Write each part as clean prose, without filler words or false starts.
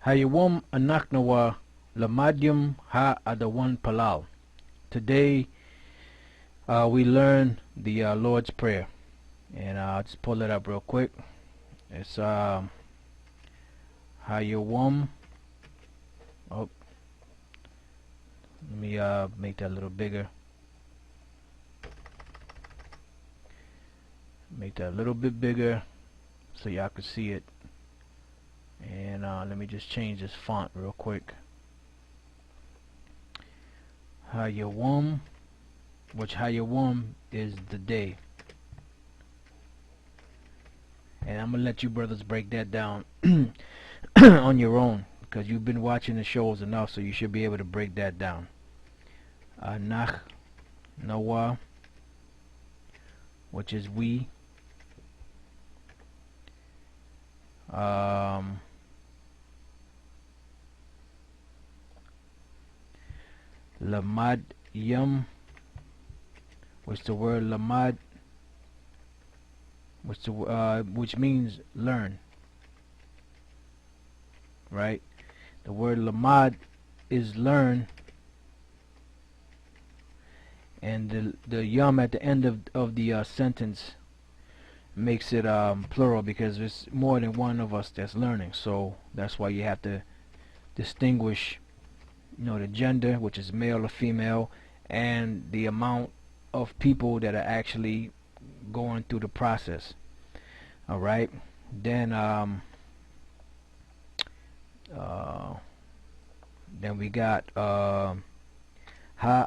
Hayawam anaknawa lamadyam ha adawan palal. Today we learn the Lord's Prayer, and I'll just pull it up real quick. It's Hayawam. Oh, let me make that a little bigger. Make that a little bit bigger so y'all can see it. And let me just change this font real quick. Hayawam, which Hayawam is the day. And I'm gonna let you brothers break that down on your own, because you've been watching the shows enough, so you should be able to break that down. Nach Noah, which is we. Lamad Yum, which the word Lamad, which means learn, right? The word Lamad is learn, and the Yum at the end of the sentence makes it plural, because there's more than one of us that's learning. So that's why you have to distinguish, the gender, which is male or female, and the amount of people that are actually going through the process. All right, then we got ha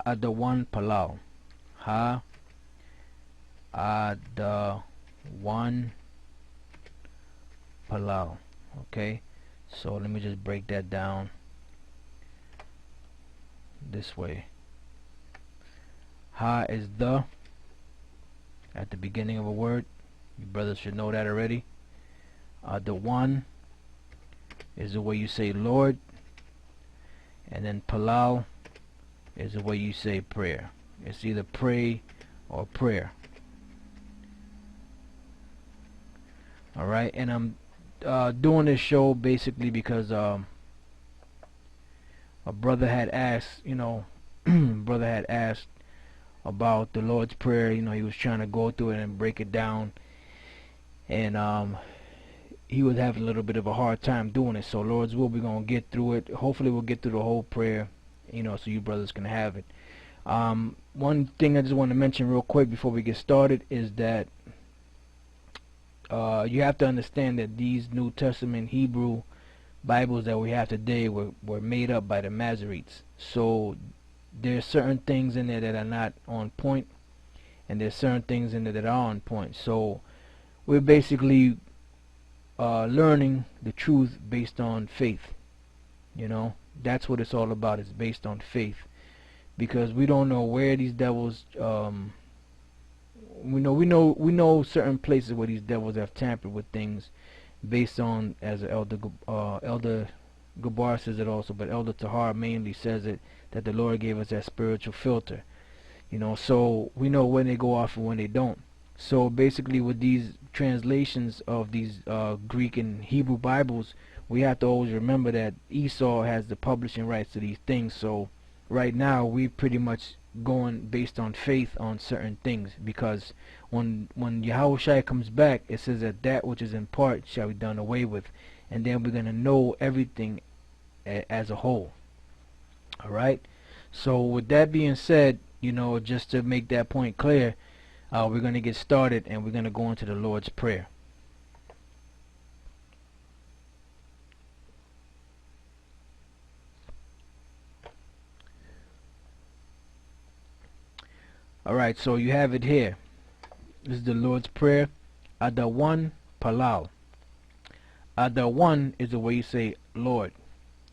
adawan palau. Ha adawan palau. Okay, so let me just break that down this way. Ha is the at the beginning of a word. You brothers should know that already. The one is the way you say Lord, and then palau is the way you say prayer. It's either pray or prayer. Alright, and I'm doing this show basically because a brother had asked, brother had asked about the Lord's Prayer. He was trying to go through it and break it down, and he was having a little bit of a hard time doing it. So Lord's will, we're gonna get through it. Hopefully we'll get through the whole prayer, so you brothers can have it. One thing I just want to mention real quick before we get started is that you have to understand that these New Testament Hebrew Bibles that we have today were made up by the Masoretes. So there's certain things in there that are not on point, and there's certain things in there that are on point. So we're basically learning the truth based on faith. That's what it's all about. It's based on faith, because we don't know where these devils we know certain places where these devils have tampered with things, based on, as Elder Gabar says it also, but Elder Tahar mainly says it, that the Lord gave us that spiritual filter. So we know when they go off and when they don't. So basically, with these translations of these Greek and Hebrew Bibles, we have to always remember that Esau has the publishing rights to these things. So right now we pretty much going based on faith on certain things, because when Yahushua comes back, it says that which is in part shall be done away with, and then we're going to know everything as a whole. Alright, so with that being said, just to make that point clear, we're going to get started, and we're going to go into the Lord's Prayer. Alright, so you have it here. This is the Lord's Prayer. Adawan Palau. Adawan is the way you say Lord.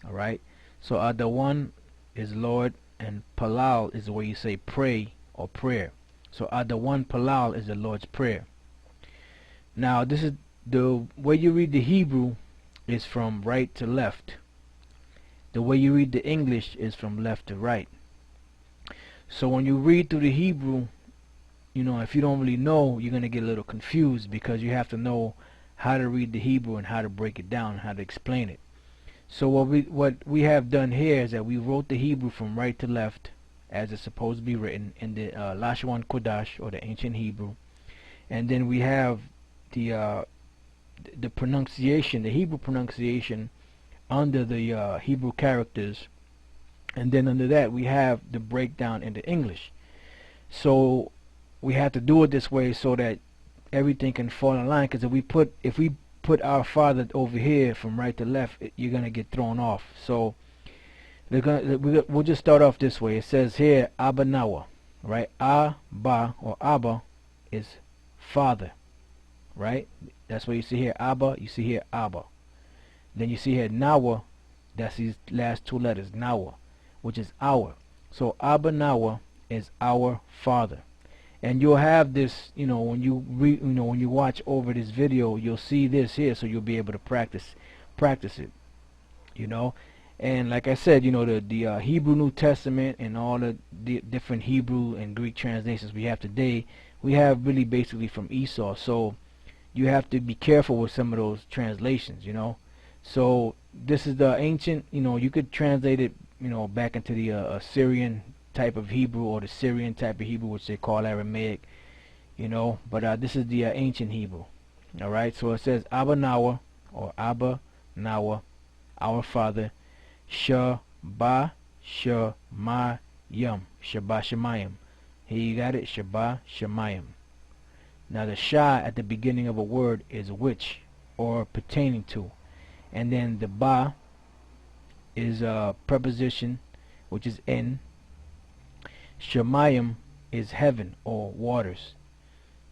Alright, so Adawan is Lord, and Palau is the way you say pray or prayer. So Adawan Palau is the Lord's Prayer. Now this is the way you read the Hebrew is from right to left. The way you read the English is from left to right. So when you read through the Hebrew, if you don't really know, you're going to get a little confused, because you have to know how to read the Hebrew and how to break it down and how to explain it. So what we have done here is that we wrote the Hebrew from right to left as it's supposed to be written in the Lashon Kodash, or the ancient Hebrew, and then we have the pronunciation, the Hebrew pronunciation under the Hebrew characters, and then under that we have the breakdown into English. So we have to do it this way so that everything can fall in line, because if we put our Father over here from right to left, you're gonna get thrown off. So we'll just start off this way. It says here Abba Nawa, right? Abba, or Abba, is Father, right? That's what you see here, Abba. You see here Abba. Then you see here Nawa. That's these last two letters, Nawa, which is our. So Abba Nawa is our Father. And you'll have this, when you watch over this video, you'll see this here, so you'll be able to practice it, And like I said, the Hebrew New Testament and all the different Hebrew and Greek translations we have today, we have really basically from Esau. So you have to be careful with some of those translations, So this is the ancient, you could translate it, back into the Assyrian type of Hebrew, or the Syrian type of Hebrew, which they call Aramaic, But this is the ancient Hebrew. All right. So it says Abba Nawa, or Abba Nawa, our Father, Shabba Shemayim, Shabba Shemayim. Here you got it, Shabba Shemayim. Now the Shah at the beginning of a word is which, or pertaining to, and then the Ba is a preposition, which is in. Shemayim is heaven, or waters.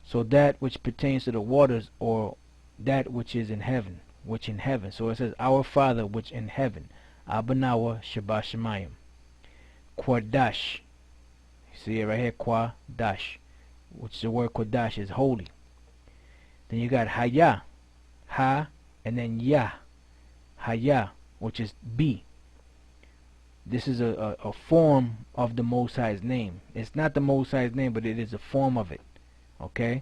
So that which pertains to the waters, or that which is in heaven, which in heaven. So it says our Father which in heaven. Abba Nawa Shabba Shemayim. Quadash. See it right here, Quadash, which the word Quadash is holy. Then you got Haya, Ha, and then Yah. Haya, which is be. This is a form of the Most High's name. It's not the Most High's name, but it is a form of it. Okay?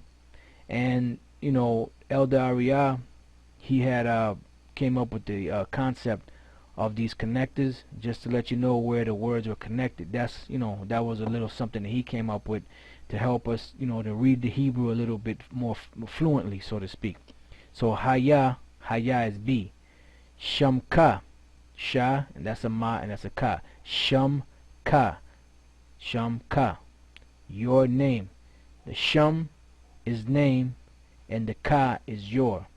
And, Elder Ahrayamlab, he had came up with the concept of these connectors, just to let you know where the words were connected. That's, that was a little something that he came up with to help us, to read the Hebrew a little bit more fluently, so to speak. So Haya is be. Shamka, Sha, and that's a Ma, and that's a Ka. Shamka, your name. The Sham is name, and the Ka is your.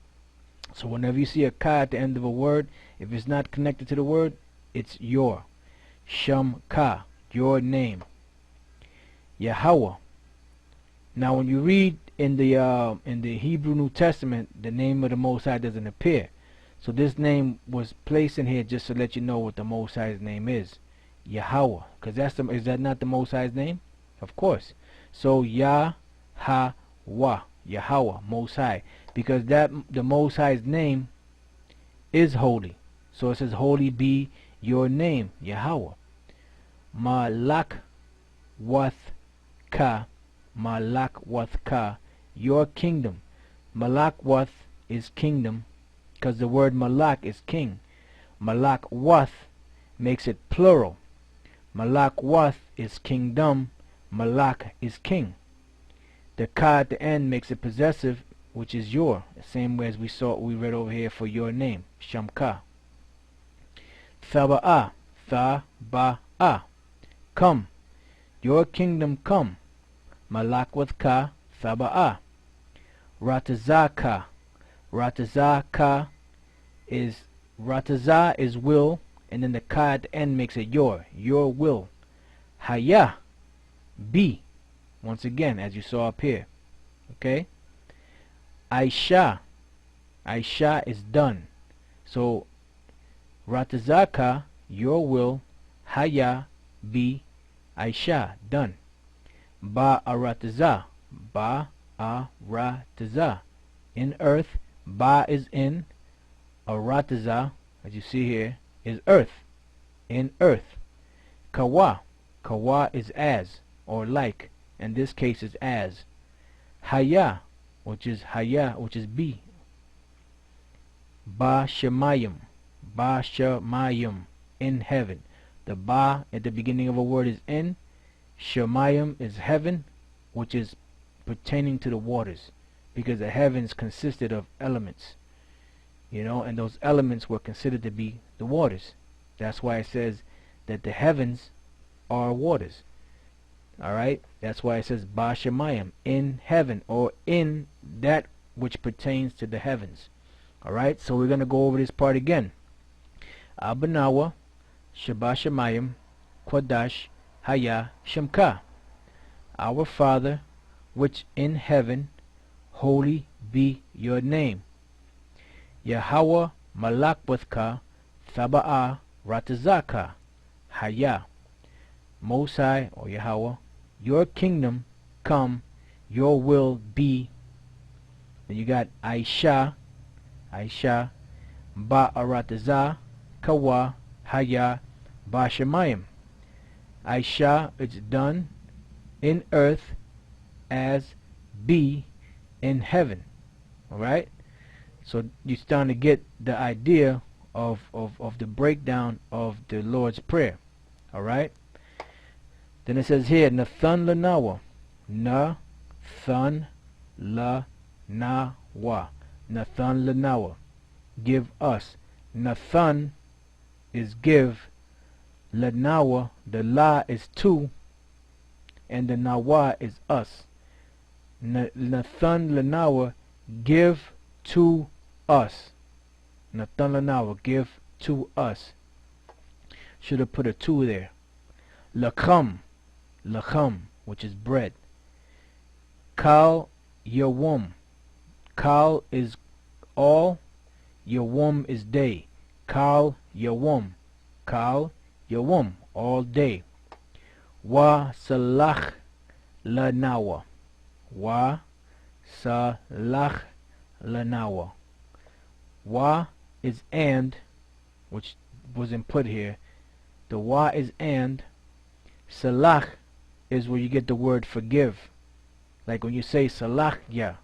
So whenever you see a Ka at the end of a word, if it's not connected to the word, it's your. Shamka, your name. Yahweh. Now when you read in the Hebrew New Testament, the name of the Most High doesn't appear. So this name was placed in here just to let you know what the Most High's name is. Yahweh. Because is that not the Most High's name? Of course. So Yahweh, Yahweh, Most High. Because the Most High's name is holy. So it says, holy be your name, Yahweh. Malak wath ka, your kingdom. Malak wath is kingdom, because the word Malak is king. Malak wath makes it plural. Malak wath is kingdom. Malak is king. The Ka at the end makes it possessive, which is your. The same way as we read over here for your name, Shamka. Thaba'a, Thaba'a, come. Your kingdom come. Malak wath ka, Thaba'a. Ratazaka. Ratazaka is Ratazah is will, and then the Ka at the end makes it your will. Haya, be, once again as you saw up here. Okay? Aisha is done. So Ratazaka, your will. Haya, be, Aisha, done. Ba'aratazah, Ba'aratazah, in earth. Ba is in. Arataza, as you see here, is earth. In earth. Kawa is as, or like. In this case is as. Haya, which is be. Ba Shemayim, Ba Shemayim, in heaven. The ba at the beginning of a word is in. Shemayim is heaven, which is pertaining to the waters, because the heavens consisted of elements, and those elements were considered to be the waters. That's why it says that the heavens are waters. Alright? That's why it says Ba Shemayim, in heaven, or in that which pertains to the heavens. Alright? So we're going to go over this part again. Abanawa, Sheba Shemayim, Quadash, Haya, Shemka. Our Father, which in heaven, holy be your name. Yahweh Malakwathka, Thaba'a, Ratazaka, Haya. Most High, or Yahweh, your kingdom come, your will be. Then you got Aisha, Ba'arataza, Kawa, Haya, Bashamayim. Aisha, it's done in earth as be in heaven. Alright? So you're starting to get the idea of the breakdown of the Lord's Prayer. Alright? Then it says here, Nathan Lanawa. Nathan Lanawa. Nathan Lanawa. Give us. Nathan is give. Lanawa, the la is to, and the nawa is us. Nathan Lanawa, give to us. Nathan Lanawa, give to us. Should have put a to there. Lakam, which is bread. Kal Yawum. Kal is all. Yawum is day. Kal Yawum. Kal Yawum, all day. Wa Salach Lanawa. Wa Salach Lanawa. Wa is and, which wasn't put here. The wa is and. Salach is where you get the word forgive. Like when you say salach ya,